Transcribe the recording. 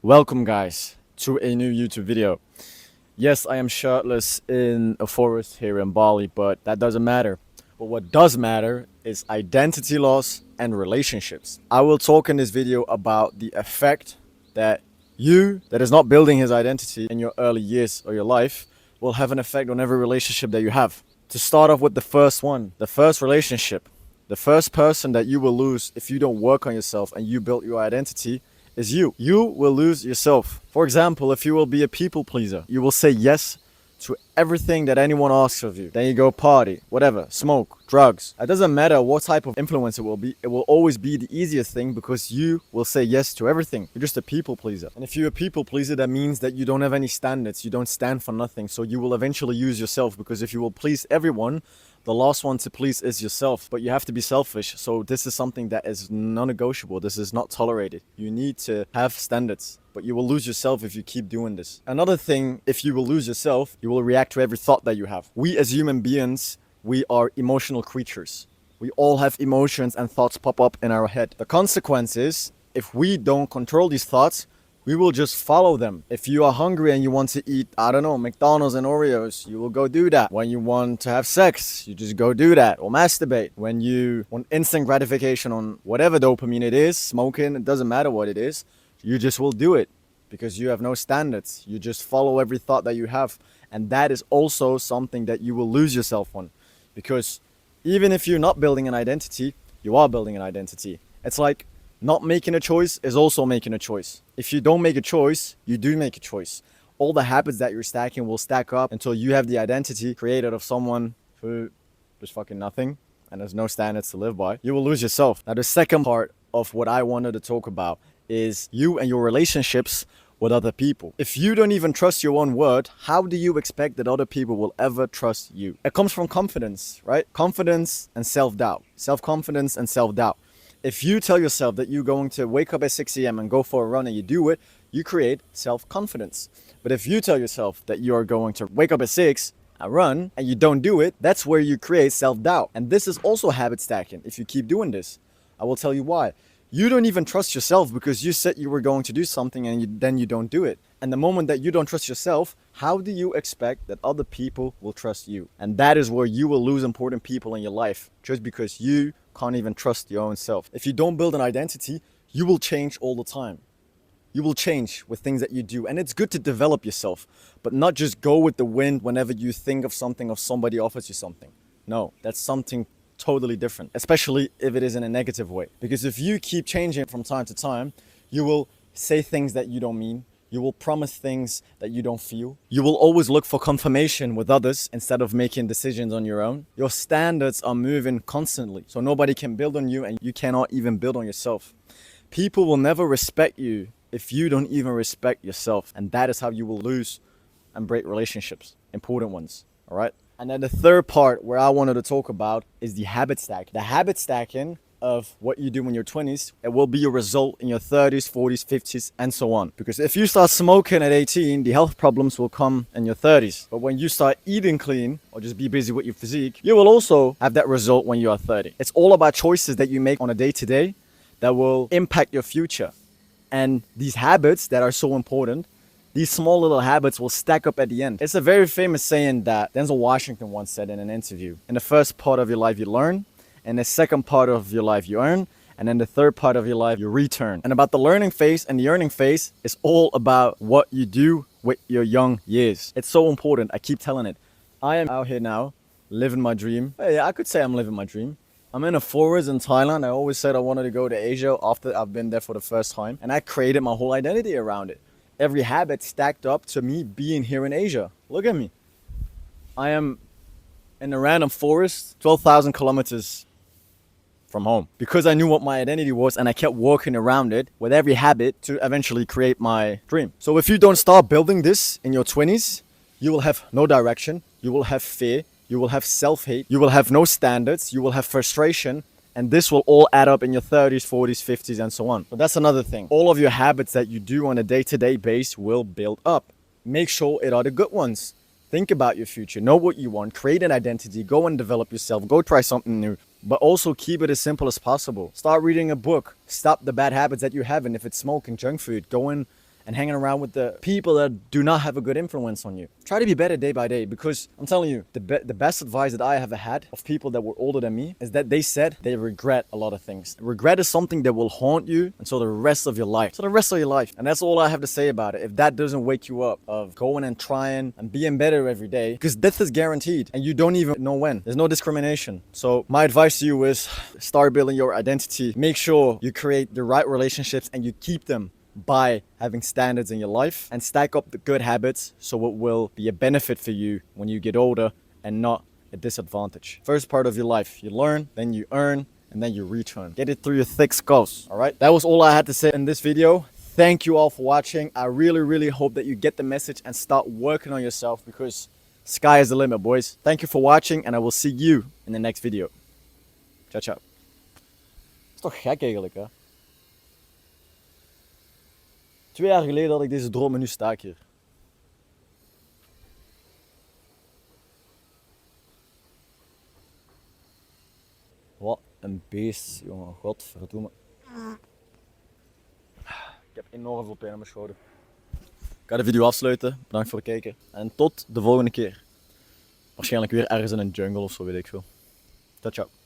Welcome, guys, to a new YouTube video. Yes, I am shirtless in a forest here in Bali, but that doesn't matter. But what does matter is identity loss and relationships. I will talk in this video about the effect that that is not building his identity in your early years of your life, will have an effect on every relationship that you have. To start off with the first one, the first relationship, the first person that you will lose if you don't work on yourself and you build your identity is you. You will lose yourself. For example, if you will be a people pleaser, you will say yes to everything that anyone asks of you. Then you go party, whatever, smoke, drugs. It doesn't matter what type of influence it will be. It will always be the easiest thing because you will say yes to everything. You're just a people pleaser. And if you're a people pleaser, that means that you don't have any standards. You don't stand for nothing. So you will eventually use yourself, because if you will please everyone, the last one to please is yourself. But you have to be selfish. So this is something that is non-negotiable. This is not tolerated. You need to have standards, but you will lose yourself if you keep doing this. Another thing, if you will lose yourself, you will react to every thought that you have. We as human beings, we are emotional creatures. We all have emotions and thoughts pop up in our head. The consequence is, if we don't control these thoughts, we will just follow them. If you are hungry and you want to eat, I don't know, McDonald's and Oreos, you will go do that. When you want to have sex, you just go do that, or masturbate. When you want instant gratification on whatever dopamine it is, smoking, it doesn't matter what it is, you just will do it because you have no standards. You just follow every thought that you have. And that is also something that you will lose yourself on, because even if you're not building an identity, you are building an identity. It's like not making a choice is also making a choice. If you don't make a choice, you do make a choice. All the habits that you're stacking will stack up until you have the identity created of someone who does fucking nothing and has no standards to live by. You will lose yourself. Now, the second part of what I wanted to talk about is you and your relationships with other people. If you don't even trust your own word, how do you expect that other people will ever trust you? It comes from confidence, right? Confidence and self-doubt. Self-confidence and self-doubt. If you tell yourself that you're going to wake up at 6 a.m. and go for a run and you do it, you create self-confidence. But if you tell yourself that you are going to wake up at 6 and run and you don't do it, that's where you create self-doubt. And this is also habit stacking if you keep doing this. I will tell you why. You don't even trust yourself because you said you were going to do something and then you don't do it. And the moment that you don't trust yourself, how do you expect that other people will trust you? And that is where you will lose important people in your life, just because you can't even trust your own self. If you don't build an identity, you will change all the time. You will change with things that you do. And it's good to develop yourself, but not just go with the wind whenever you think of something, or somebody offers you something. No, that's something totally different, especially if it is in a negative way. Because if you keep changing from time to time, you will say things that you don't mean. You will promise things that you don't feel. You will always look for confirmation with others instead of making decisions on your own. Your standards are moving constantly, so nobody can build on you, and you cannot even build on yourself. People will never respect you if you don't even respect yourself. And that is how you will lose and break relationships, important ones, all right? And then the third part where I wanted to talk about is the habit stack. The habit stacking of what you do in your 20s, it will be a result in your 30s, 40s, 50s, and so on. Because if you start smoking at 18, the health problems will come in your 30s. But when you start eating clean or just be busy with your physique, you will also have that result when you are 30. It's all about choices that you make on a day-to-day that will impact your future. And these habits that are so important, these small little habits will stack up at the end. It's a very famous saying that Denzel Washington once said in an interview. In the first part of your life, you learn. In the second part of your life, you earn. And in the third part of your life, you return. And about the learning phase and the earning phase is all about what you do with your young years. It's so important. I keep telling it. I am out here now, living my dream. Yeah, I could say I'm living my dream. I'm in a forest in Thailand. I always said I wanted to go to Asia after I've been there for the first time. And I created my whole identity around it. Every habit stacked up to me being here in Asia. Look at me. I am in a random forest, 12,000 kilometers from home, because I knew what my identity was and I kept working around it with every habit to eventually create my dream. So if you don't start building this in your 20s, you will have no direction, you will have fear, you will have self-hate, you will have no standards, you will have frustration, and this will all add up in your 30s, 40s, 50s, and so on. So that's another thing. All of your habits that you do on a day-to-day base will build up. Make sure it are the good ones. Think about your future, know what you want, create an identity, go and develop yourself, go try something new. But also keep it as simple as possible. Start reading a book, stop the bad habits that you have, and if it's smoking, junk food, go and and hanging around with the people that do not have a good influence on you. Try to be better day by day, because I'm telling you, the best advice that I have ever had of people that were older than me is that they said they regret a lot of things. Regret is something that will haunt you until the rest of your life. So the rest of your life. And that's all I have to say about it. If that doesn't wake you up of going and trying and being better every day, because death is guaranteed and you don't even know when. There's no discrimination. So my advice to you is start building your identity. Make sure you create the right relationships and you keep them by having standards in your life, and stack up the good habits so it will be a benefit for you when you get older and not a disadvantage. First part of your life, you learn, then you earn, and then you return. Get it through your thick skulls, all right? That was all I had to say in this video. Thank you all for watching. I really hope that you get the message and start working on yourself, because sky is the limit, boys. Thank you for watching, and I will see you in the next video. Ciao, ciao. Is toch gek eigenlijk, hè? 2 jaar geleden had ik deze droom en nu sta ik hier. Wat een beest, jongen. Godverdomme. Ik heb enorm veel pijn aan mijn schouder. Ik ga de video afsluiten. Bedankt voor het kijken. En tot de volgende keer. Waarschijnlijk weer ergens in een jungle of zo, weet ik veel. Ciao, ciao.